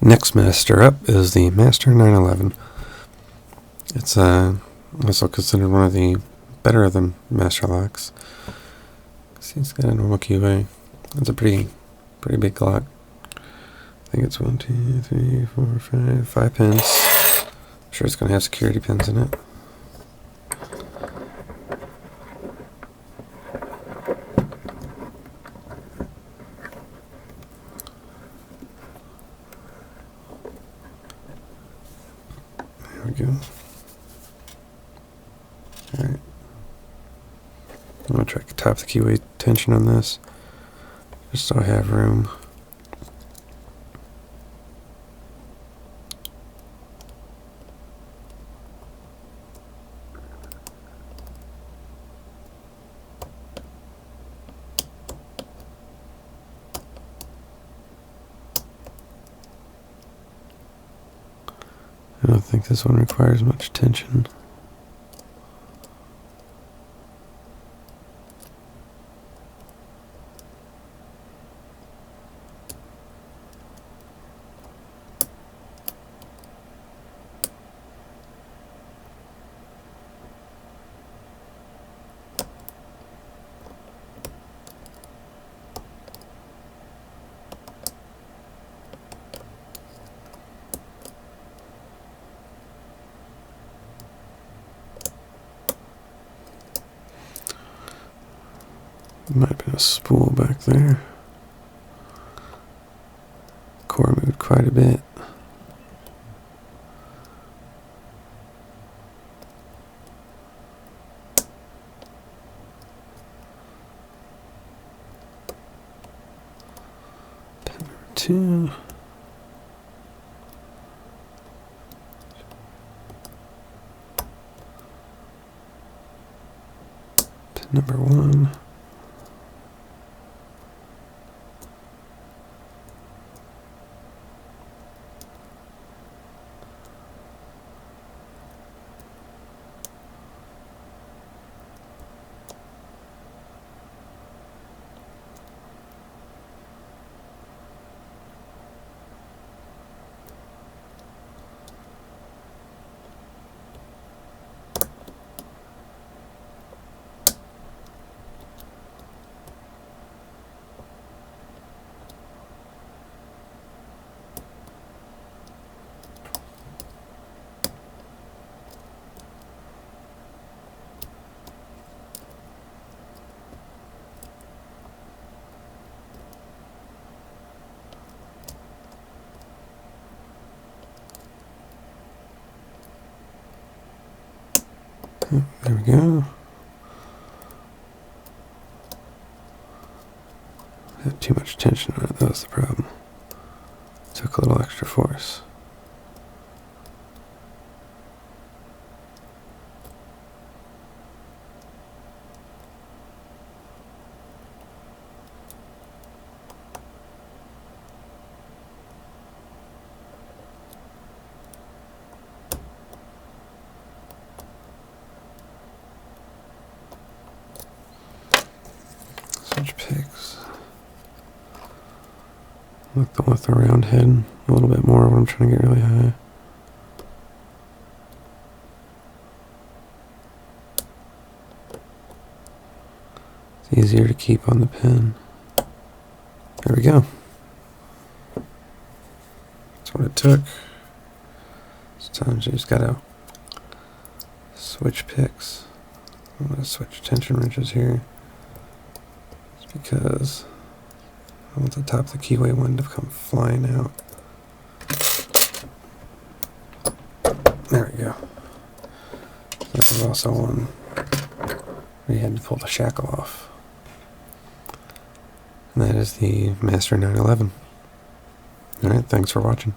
Next master up is the Master 911. It's also considered one of the better of the master locks. See, it's got a normal keyway. It's a pretty big lock. I think it's 1, 2, 3, 4, 5 pins. I'm sure it's going to have security pins in it. There we go. Alright. I'm going to try to top the keyway tension on this, just so I have room. I don't think this one requires much tension. Might have been a spool back there. Core moved quite a bit. Pin number 2. Pin number 1. There we go. Had too much tension on it, that was the problem. Took a little extra force. Switch picks. Like the one with the round head a little bit more when I'm trying to get really high. It's easier to keep on the pin. There we go. That's what it took. Sometimes you just gotta switch picks. I'm gonna switch tension wrenches here. Because I want the top of the keyway one to come flying out. There we go. This is also one where you had to pull the shackle off. And that is the Master 911. Alright, thanks for watching.